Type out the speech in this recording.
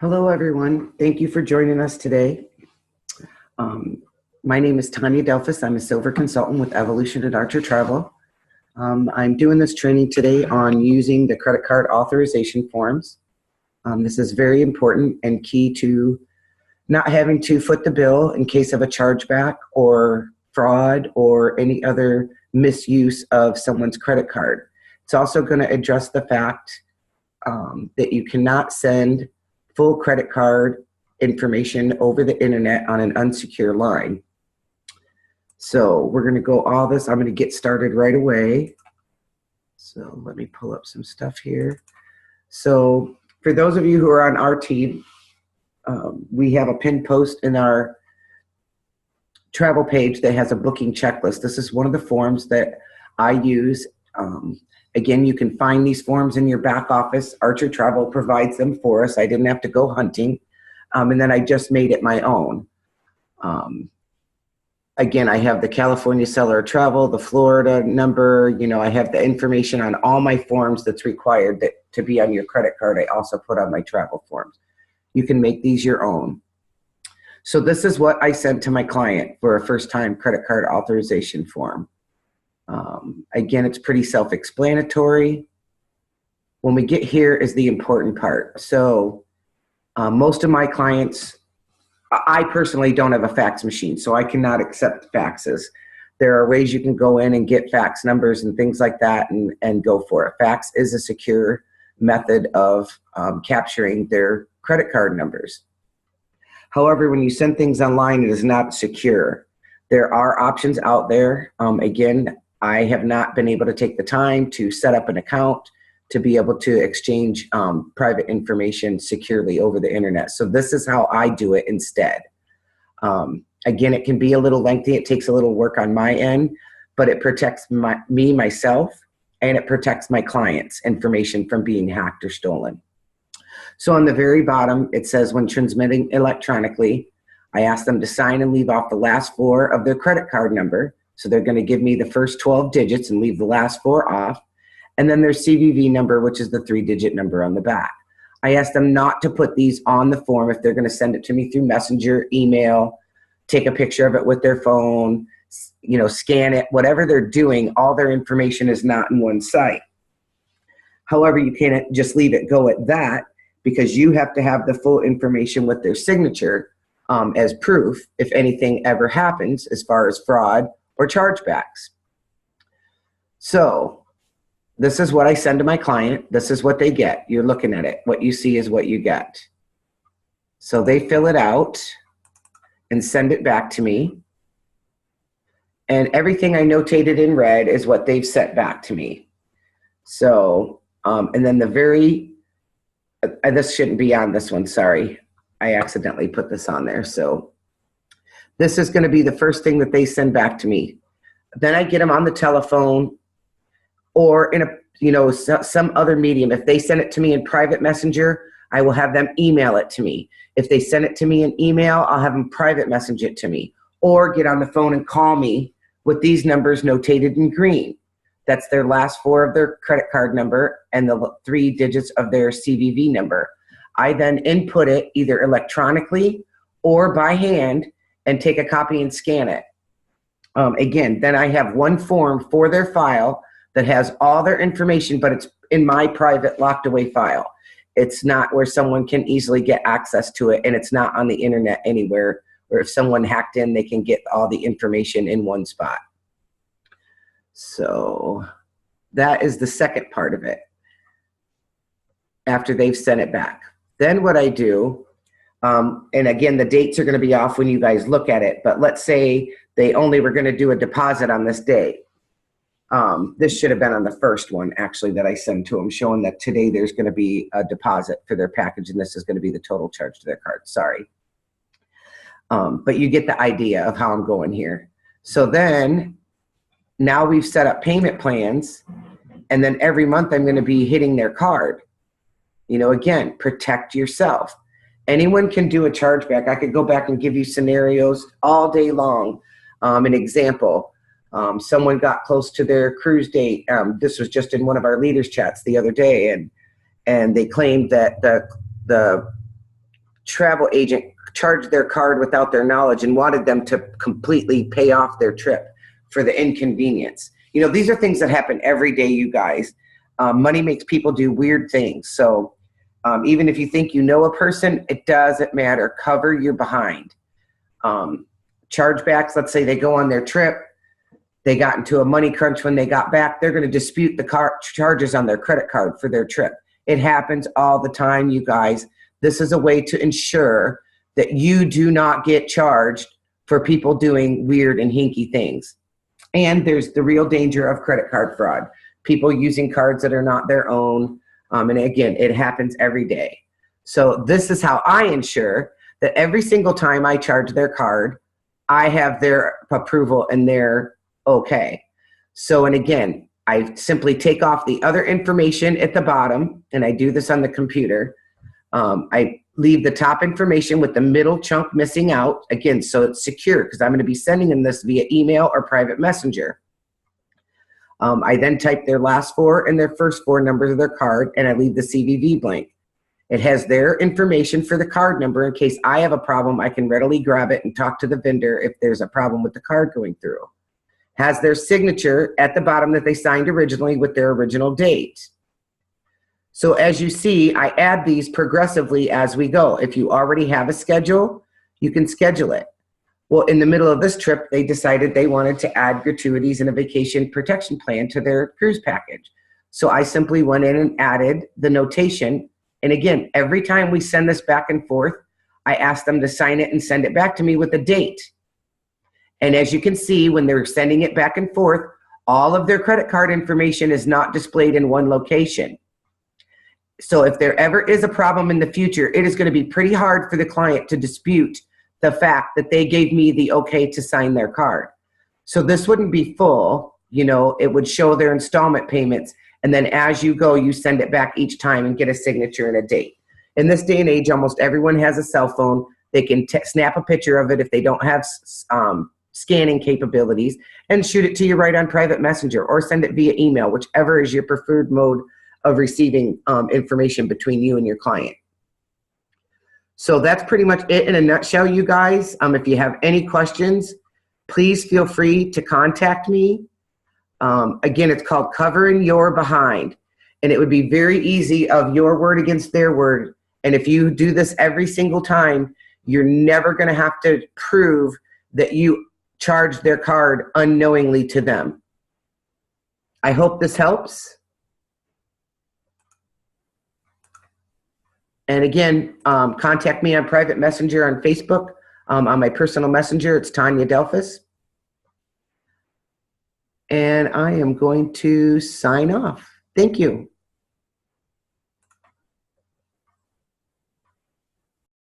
Hello, everyone. Thank you for joining us today. My name is Tanya Delphus. I'm a silver consultant with Evolution at Archer Travel. I'm doing this training today on using the credit card authorization forms. This is very important and key to not having to foot the bill in case of a chargeback or fraud or any other misuse of someone's credit card. It's also going to address the fact that you cannot send full credit card information over the internet on an unsecure line. So we're going to go all this. I'm going to get started right away. So let me pull up some stuff here. So for those of you who are on our team, we have a pinned post in our travel page that has a booking checklist. This is one of the forms that I use. Again, you can find these forms in your back office. Archer Travel provides them for us. I didn't have to go hunting. And then I just made it my own. Again, I have the California Seller Travel, the Florida number. I have the information on all my forms that's required to be on your credit card. I also put on my travel forms. You can make these your own. So this is what I sent to my client for a first-time credit card authorization form. Again, it's pretty self-explanatory. When we get here is the important part. So most of my clients, I personally don't have a fax machine, so I cannot accept faxes. There are ways you can go in and get fax numbers and things like that and go for it. Fax is a secure method of capturing their credit card numbers. However, when you send things online, it is not secure. There are options out there. Again, I have not been able to take the time to set up an account to be able to exchange private information securely over the internet. So this is how I do it instead. Again, it can be a little lengthy. It takes a little work on my end, but it protects myself, and it protects my clients' information from being hacked or stolen. So on the very bottom, it says when transmitting electronically, I ask them to sign and leave off the last four of their credit card number. So they're going to give me the first 12 digits and leave the last four off. And then their CVV number, which is the 3-digit number on the back. I ask them not to put these on the form if they're going to send it to me through Messenger, email, take a picture of it with their phone, scan it, whatever they're doing, all their information is not in one site. However, you can't just leave it go at that, because you have to have the full information with their signature as proof if anything ever happens as far as fraud or chargebacks. So this is what I send to my client. This is what they get. You're looking at it. What you see is what you get. So they fill it out and send it back to me. And everything I notated in red is what they've sent back to me. So, and then this shouldn't be on this one, sorry. I accidentally put this on there. So this is going to be the first thing that they send back to me. Then I get them on the telephone or in some other medium. If they send it to me in private messenger, I will have them email it to me. If they send it to me in email, I'll have them private message it to me, or get on the phone and call me with these numbers notated in green. That's their last four of their credit card number and the 3 digits of their CVV number. I then input it either electronically or by hand and take a copy and scan it. Again, then I have one form for their file that has all their information, but it's in my private locked away file. It's not where someone can easily get access to it, and it's not on the internet anywhere where if someone hacked in, they can get all the information in one spot. So that is the second part of it after they've sent it back. Then what I do, and again, the dates are going to be off when you guys look at it, but let's say they only were going to do a deposit on this day. This should have been on the first one, actually, that I sent to them, showing that today there's going to be a deposit for their package, and this is going to be the total charge to their card. Sorry. But you get the idea of how I'm going here. So then, now we've set up payment plans, and then every month I'm going to be hitting their card. Again, protect yourself. Anyone can do a chargeback. I could go back and give you scenarios all day long. An example. Someone got close to their cruise date. This was just in one of our leaders chats the other day, and they claimed that the travel agent charged their card without their knowledge and wanted them to completely pay off their trip for the inconvenience. You know, these are things that happen every day, you guys. Money makes people do weird things. So even if you think you know a person, it doesn't matter. Cover your behind. Chargebacks, let's say they go on their trip, they got into a money crunch when they got back, they're going to dispute the charges on their credit card for their trip. It happens all the time, you guys. This is a way to ensure that you do not get charged for people doing weird and hinky things. And there's the real danger of credit card fraud. People using cards that are not their own. And again, it happens every day. So this is how I ensure that every single time I charge their card, I have their approval and they're okay. So, and again, I simply take off the other information at the bottom, and I do this on the computer. I leave the top information with the middle chunk missing out, again, so it's secure, because I'm going to be sending them this via email or private messenger. I then type their last four and their first four numbers of their card, and I leave the CVV blank. It has their information for the card number in case I have a problem. I can readily grab it and talk to the vendor if there's a problem with the card going through. Has their signature at the bottom that they signed originally with their original date. So as you see, I add these progressively as we go. If you already have a schedule, you can schedule it. Well, in the middle of this trip, they decided they wanted to add gratuities and a vacation protection plan to their cruise package. So I simply went in and added the notation. And again, every time we send this back and forth, I ask them to sign it and send it back to me with a date. And as you can see, when they're sending it back and forth, all of their credit card information is not displayed in one location. So if there ever is a problem in the future, it is going to be pretty hard for the client to dispute the fact that they gave me the okay to sign their card. So this wouldn't be full, you know, it would show their installment payments. And then as you go, you send it back each time and get a signature and a date. In this day and age, almost everyone has a cell phone. They can snap a picture of it if they don't have scanning capabilities and shoot it to you right on private messenger or send it via email, whichever is your preferred mode of receiving information between you and your client. So that's pretty much it in a nutshell, you guys. If you have any questions, please feel free to contact me. Again, it's called Covering Your Behind, and it would be very easy of your word against their word. And if you do this every single time, you're never going to have to prove that you charged their card unknowingly to them. I hope this helps. And again, contact me on private messenger on Facebook. On my personal messenger, it's Tanya Delphus. And I am going to sign off. Thank you.